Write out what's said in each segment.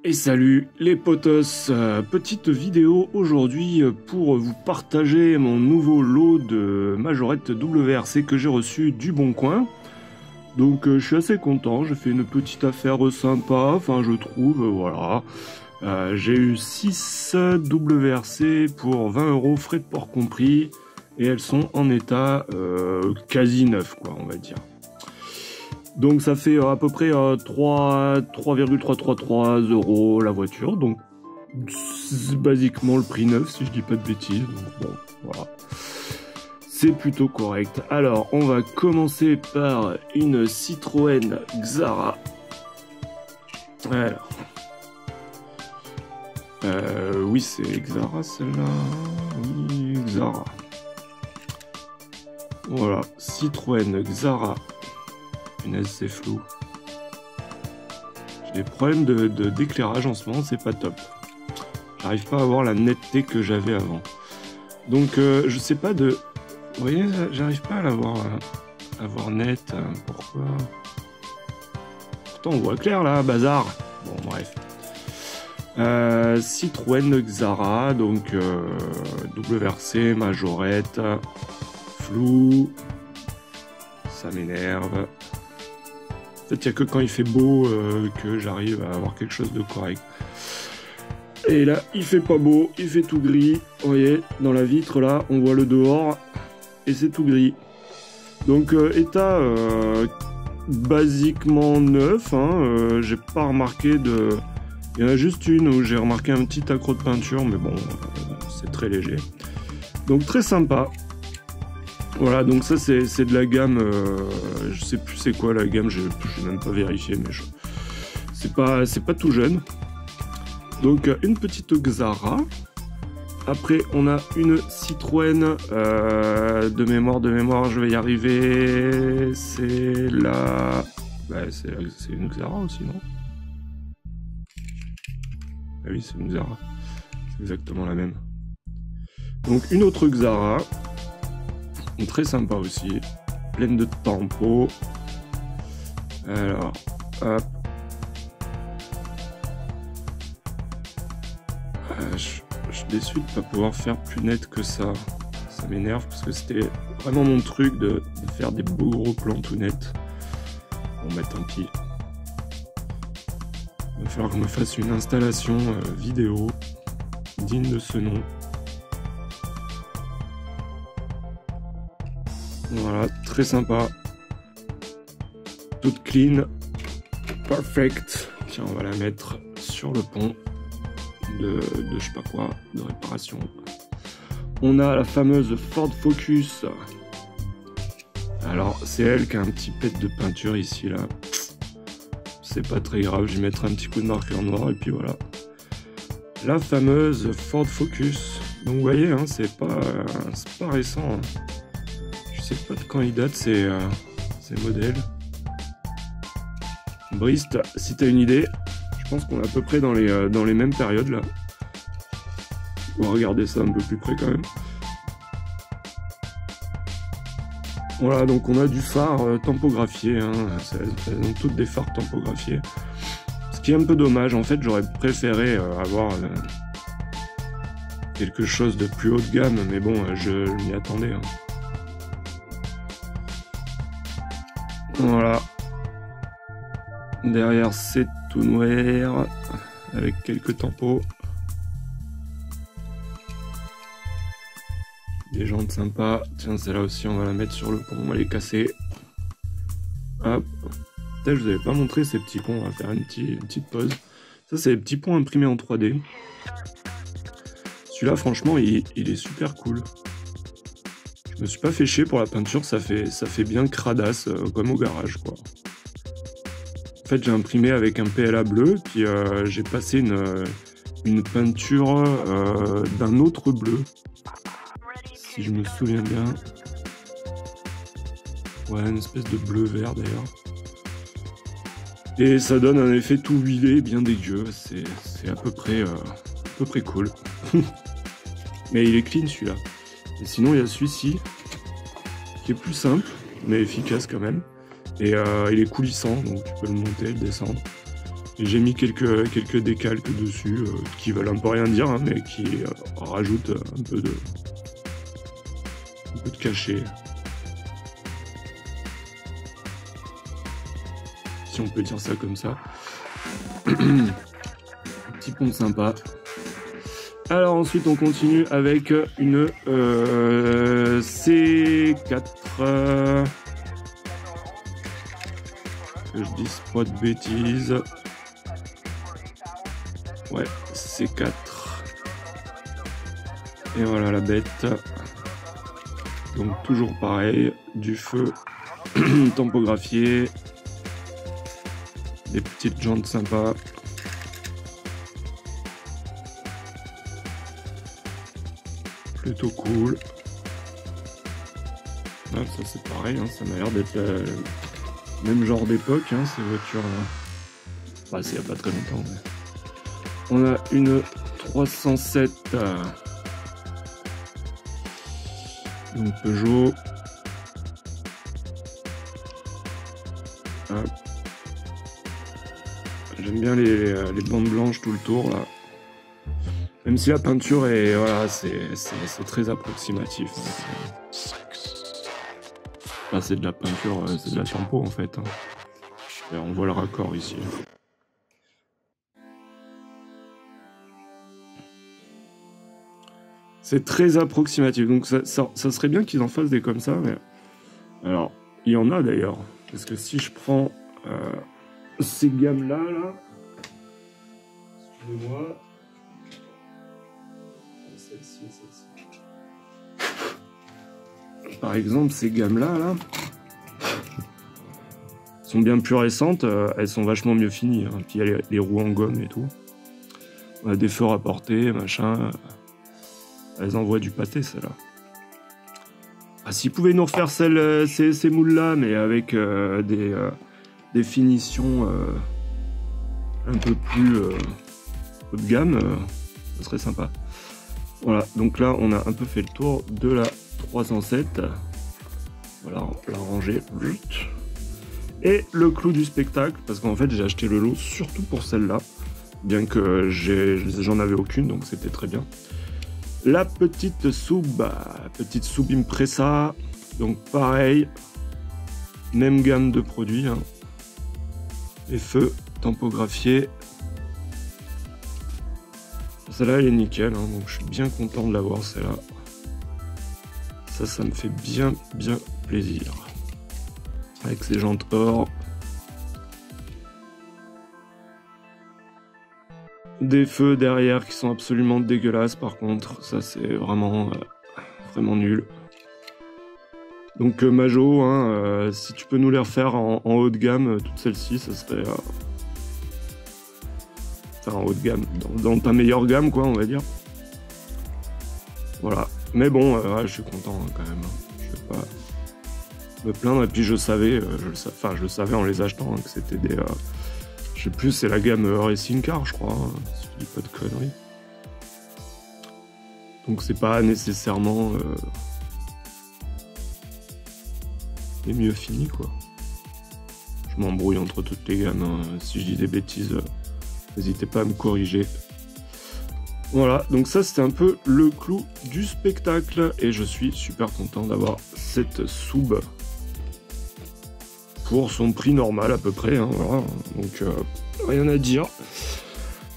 Et salut les potos, petite vidéo aujourd'hui pour vous partager mon nouveau lot de majorettes WRC que j'ai reçu du Bon Coin. Donc je suis assez content, j'ai fait une petite affaire sympa, enfin je trouve, voilà. J'ai eu 6 WRC pour 20 € frais de port compris et elles sont en état quasi neuf quoi on va dire. Donc ça fait à peu près 3,333 € la voiture, donc c'est basiquement le prix neuf si je dis pas de bêtises, donc bon voilà. C'est plutôt correct. Alors on va commencer par une Citroën Xara. Alors. Oui c'est Xara celle-là. Oui Xara. Voilà, Citroën Xara. Punaise, c'est flou. J'ai des problèmes d'éclairage en ce moment, c'est pas top. J'arrive pas à avoir la netteté que j'avais avant. Donc, je sais pas de... Vous voyez, j'arrive pas à l'avoir voir net. Pourquoi? Pourtant, on voit clair, là, bazar. Bon, bref. Citroën Xara, donc WRC, majorette, flou. Ça m'énerve. En fait, il n'y a que quand il fait beau que j'arrive à avoir quelque chose de correct. Et là, il fait pas beau, il fait tout gris. Vous voyez, dans la vitre, là, on voit le dehors. Et c'est tout gris. Donc, état basiquement neuf. Hein, j'ai pas remarqué de... Il y en a juste une où j'ai remarqué un petit accroc de peinture. Mais bon, c'est très léger. Donc, très sympa. Voilà, donc ça c'est de la gamme, je sais plus c'est quoi la gamme, j'ai même pas vérifié, mais c'est pas tout jeune. Donc une petite Xara. Après on a une Citroën de mémoire, je vais y arriver. C'est la... Bah, c'est une Xara aussi, non? Ah oui, c'est une Xara. C'est exactement la même. Donc une autre Xara. Très sympa aussi, pleine de tempos. Alors, hop. Je suis déçu de ne pas pouvoir faire plus net que ça. Ça m'énerve parce que c'était vraiment mon truc de faire des beaux gros plans tout nets. Bon bah tant pis. Il va falloir que je me fasse une installation vidéo digne de ce nom. Voilà, très sympa. Toute clean. Perfect. Tiens, on va la mettre sur le pont de je sais pas quoi, de réparation. On a la fameuse Ford Focus. Alors, c'est elle qui a un petit pet de peinture ici, là. C'est pas très grave, je vais mettre un petit coup de marqueur noir et puis voilà. La fameuse Ford Focus. Donc, vous voyez, hein, c'est pas récent. Hein. Je sais pas de quand ils datent ces modèles. Brist, si t'as une idée, je pense qu'on est à peu près dans les mêmes périodes là. On va regarder ça un peu plus près quand même. Voilà, donc on a du phare tampographié, hein. Elles ont toutes des phares tampographiés. Ce qui est un peu dommage, en fait j'aurais préféré avoir quelque chose de plus haut de gamme, mais bon, je m'y attendais. Hein. Voilà. Derrière c'est tout noir avec quelques tampos. Des jantes sympas. Tiens, celle-là aussi on va la mettre sur le pont, on va les casser. Hop. Peut-être je vous avais pas montré ces petits ponts, on va faire une petite pause. Ça c'est les petits ponts imprimés en 3D. Celui-là franchement il est super cool. Je me suis pas fait chier pour la peinture, ça fait bien cradasse, comme au garage, quoi. En fait, j'ai imprimé avec un PLA bleu, puis j'ai passé une peinture d'un autre bleu, si je me souviens bien. Ouais, une espèce de bleu-vert, d'ailleurs. Et ça donne un effet tout huilé, bien dégueu, c'est à peu près cool. Mais il est clean, celui-là. Et sinon, il y a celui-ci, qui est plus simple, mais efficace quand même. Et il est coulissant, donc tu peux le monter, le descendre. J'ai mis quelques décalques dessus qui veulent un peu rien dire, hein, mais qui rajoutent un peu de cachet. Si on peut dire ça comme ça. Petit pont sympa. Alors ensuite on continue avec une C4. Que je dise pas de bêtises. Ouais, C4. Et voilà la bête. Donc toujours pareil, du feu tampographié. Des petites jantes sympas. Plutôt cool. Ah, ça c'est pareil, hein, ça m'a l'air d'être le même genre d'époque, hein, ces voitures-là. Bah, c'est il n'y a pas très longtemps. Mais... On a une 307. Donc Peugeot. J'aime bien les bandes blanches tout le tour là. Même si la peinture est voilà, c'est très approximatif. Enfin, c'est de la peinture, c'est de la tempo en fait. Hein. Et on voit le raccord ici. C'est très approximatif, donc ça serait bien qu'ils en fassent des comme ça. Mais... Alors, il y en a d'ailleurs. Parce que si je prends ces gammes-là, excusez-moi, celle-ci. Par exemple, ces gammes-là, sont bien plus récentes, elles sont vachement mieux finies. Hein. Puis il y a les roues en gomme et tout. On a des feux rapportés, machin. Elles envoient du pâté, celles-là. Ah, s'ils pouvaient nous refaire ces moules-là, mais avec des finitions un peu plus haut de gamme, ce serait sympa. Voilà, donc là, on a un peu fait le tour de la 307. Voilà, la rangée. Et le clou du spectacle, parce qu'en fait, j'ai acheté le lot surtout pour celle-là, bien que j'en avais aucune, donc c'était très bien. La petite sub Impresa, donc pareil, même gamme de produits, hein. Les feux tampographiés. Celle-là elle est nickel, hein, donc je suis bien content de l'avoir celle-là. Ça me fait bien plaisir. Avec ses jantes or. Des feux derrière qui sont absolument dégueulasses par contre, ça c'est vraiment nul. Donc Majo, hein, si tu peux nous les refaire en haut de gamme, toutes celles-ci, ça serait... Enfin en haut de gamme, dans ta meilleure gamme quoi on va dire. Voilà, mais bon, je suis content hein, quand même, je vais pas me plaindre, et puis je savais, je le savais en les achetant, hein, que c'était des... je sais plus, c'est la gamme Racing Car, je crois, hein, si je dis pas de conneries. Donc c'est pas nécessairement les mieux finis, quoi. Je m'embrouille entre toutes les gammes, hein. Si je dis des bêtises, n'hésitez pas à me corriger. Voilà, donc ça c'était un peu le clou du spectacle, et je suis super content d'avoir cette sub pour son prix normal à peu près, hein, voilà. Donc rien à dire.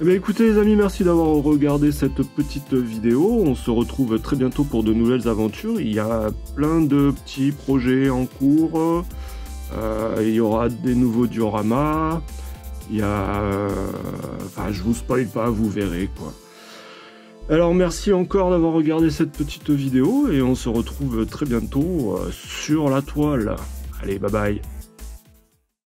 Eh bien, écoutez les amis, merci d'avoir regardé cette petite vidéo. On se retrouve très bientôt pour de nouvelles aventures. Il y a plein de petits projets en cours. Il y aura des nouveaux dioramas. Il y a... Enfin, je vous spoil pas, vous verrez quoi. Alors merci encore d'avoir regardé cette petite vidéo et on se retrouve très bientôt sur la toile. Allez, bye bye.